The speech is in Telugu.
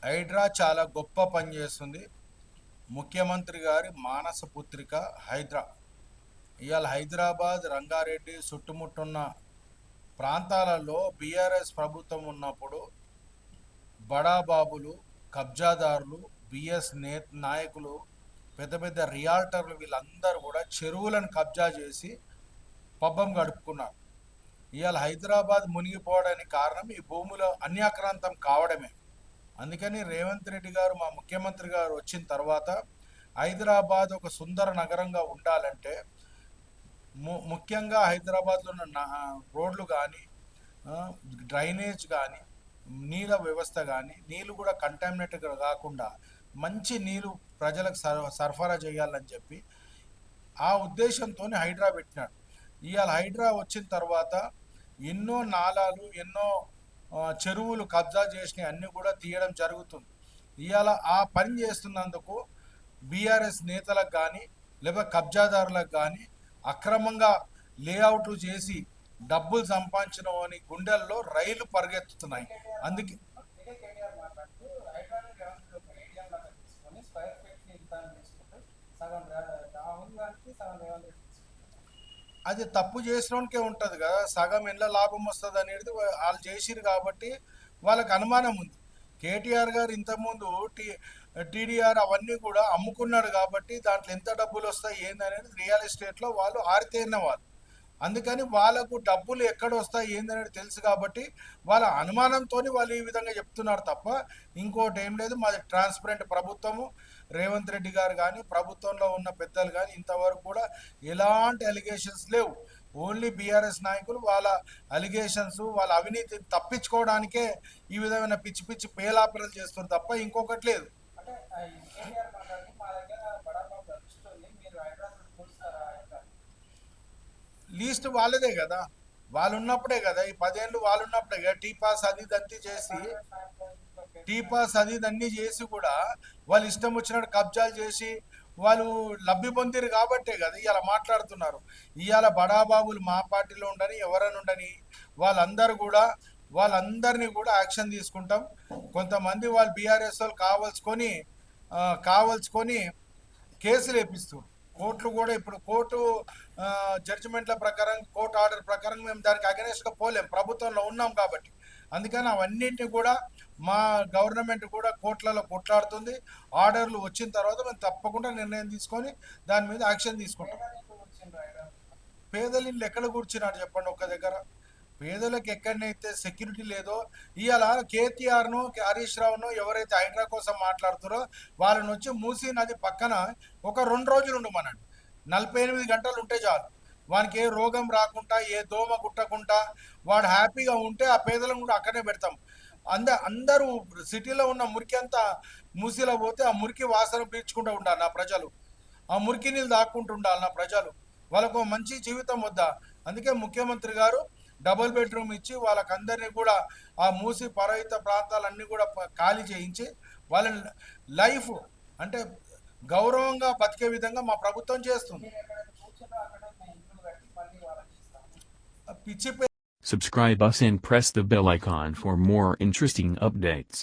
హైడ్రా చాలా గొప్ప పని చేస్తుంది. ముఖ్యమంత్రి గారి మానస పుత్రిక హైడ్రా. ఇవాళ హైదరాబాద్, రంగారెడ్డి చుట్టుముట్టున్న ప్రాంతాలలో బీఆర్ఎస్ ప్రభుత్వం ఉన్నప్పుడు బడాబాబులు, కబ్జాదారులు, బిఎస్ నాయకులు, పెద్ద పెద్ద రియాల్టర్లు వీళ్ళందరూ కూడా చెరువులను కబ్జా చేసి పబ్బం గడుపుకున్నారు. ఇవాళ హైదరాబాద్ మునిగిపోవడానికి కారణం ఈ భూముల అన్యాక్రాంతం కావడమే. అందుకని రేవంత్ రెడ్డి గారు, మా ముఖ్యమంత్రి గారు వచ్చిన తర్వాత హైదరాబాద్ ఒక సుందర నగరంగా ఉండాలంటే ముఖ్యంగా హైదరాబాద్లో ఉన్న రోడ్లు కానీ, డ్రైనేజ్ కానీ, నీళ్ళ వ్యవస్థ కానీ, నీళ్ళు కూడా కంటామినేట్ కాకుండా మంచి నీళ్ళు ప్రజలకు సరఫరా చేయాలని చెప్పి ఆ ఉద్దేశంతో హైడ్రా పెట్టినాడు. ఇవాళ హైడ్రా వచ్చిన తర్వాత ఎన్నో నాలాలు, ఎన్నో చెరువులు కబ్జా చేసినవి అన్నీ కూడా తీయడం జరుగుతుంది. ఇవాళ ఆ పని చేస్తున్నందుకు బీఆర్ఎస్ నేతలకు కానీ లేకపోతే కబ్జాదారులకు కానీ అక్రమంగా లేఅవుట్లు చేసి డబ్బులు సంపాదించిన అని గుండెల్లో రైలు పరిగెత్తుతున్నాయి. అందుకే అది తప్పు చేసినోనికే ఉంటుంది కదా, సగం ఎండ్ల లాభం వస్తుంది అనేది వాళ్ళు చేసిరు కాబట్టి వాళ్ళకి అనుమానం ఉంది. కేటీఆర్ గారు ఇంతకుముందు టీడీఆర్ అవన్నీ కూడా అమ్ముకున్నాడు కాబట్టి దాంట్లో ఎంత డబ్బులు వస్తాయి ఏందనేది రియల్ ఎస్టేట్లో వాళ్ళు ఆరితేరిన వాళ్ళు. అందుకని వాళ్ళకు డబ్బులు ఎక్కడ వస్తాయి ఏందనేది తెలుసు కాబట్టి వాళ్ళ అనుమానంతో వాళ్ళు ఈ విధంగా చెప్తున్నారు తప్ప ఇంకోటి ఏం లేదు. మాది ట్రాన్స్పరెంట్ ప్రభుత్వము. రేవంత్ రెడ్డి గారు కానీ ప్రభుత్వంలో ఉన్న పెద్దలు కానీ ఇంతవరకు కూడా ఎలాంటి అలిగేషన్స్ లేవు. ఓన్లీ బీఆర్ఎస్ నాయకులు వాళ్ళ అలిగేషన్స్, వాళ్ళ అవినీతి తప్పించుకోవడానికే ఈ విధమైన పిచ్చి పిచ్చి పేలాపనలు చేస్తారు తప్ప ఇంకొకటి లేదు. లీస్ట్ వాళ్ళదే కదా, వాళ్ళు ఉన్నప్పుడే కదా, ఈ 10 ఏళ్ళు వాళ్ళు ఉన్నప్పుడే కదా టీపాస్ అది దంతి చేసి, టీపాస్ అది దన్ని చేసి కూడా వాళ్ళు ఇష్టం వచ్చినట్టు కబ్జాలు చేసి వాళ్ళు లబ్ధి పొందిరు కాబట్టే కదా ఇవాళ మాట్లాడుతున్నారు. ఇవాళ బడాబాబులు మా పార్టీలో ఉండని ఎవరైనా ఉండని వాళ్ళందరినీ కూడా యాక్షన్ తీసుకుంటాం. కొంతమంది వాళ్ళు బీఆర్ఎస్ వాళ్ళు కావల్చుకొని కేసులు వేపిస్తారు. కోర్టులు కూడా ఇప్పుడు కోర్టు జడ్జిమెంట్ల ప్రకారం, కోర్టు ఆర్డర్ ప్రకారం మేము దానికి అగెనెస్ట్గా పోలేం, ప్రభుత్వంలో ఉన్నాం కాబట్టి. అందుకని అవన్నింటినీ కూడా మా గవర్నమెంట్ కూడా కోర్టులలో కొట్లాడుతుంది. ఆర్డర్లు వచ్చిన తర్వాత మేము తప్పకుండా నిర్ణయం తీసుకొని దాని మీద యాక్షన్ తీసుకుంటాం. పేదలు ఇల్లు ఎక్కడ కూర్చున్నాడు చెప్పండి ఒక్క దగ్గర? పేదలకు ఎక్కడనైతే సెక్యూరిటీ లేదో, ఇవాళ కేటీఆర్ను, హరీష్ రావును ఎవరైతే హైడ్రా కోసం మాట్లాడుతారో వాళ్ళని వచ్చి మూసీ నది పక్కన ఒక 2 రోజులు ఉండమనండి. 48 గంటలు ఉంటే చాలు. వానికి ఏ రోగం రాకుండా, ఏ దోమ కుట్టకుండా వాడు హ్యాపీగా ఉంటే ఆ పేదలను కూడా అక్కడనే పెడతాం. అందరూ సిటీలో ఉన్న మురికి అంతా మూసీలో పోతే ఆ మురికి వాసన పీల్చుకుంటూ ఉండాలి నా ప్రజలు, ఆ మురికి నీళ్ళు దాక్కుంటూ ఉండాలి నా ప్రజలు. వాళ్ళకు మంచి జీవితం వద్దా? అందుకే ముఖ్యమంత్రి గారు డబుల్ బెడ్రూమ్ ఇచ్చి వాళ్ళకందరినీ కూడా ఆ మూసి పరహిత ప్రాంతాలన్నీ కూడా ఖాళీ చేయించి వాళ్ళ లైఫ్ అంటే గౌరవంగా బతికే విధంగా మా ప్రభుత్వం చేస్తుంది. పిచ్చి Subscribe us and press the bell icon for more interesting updates.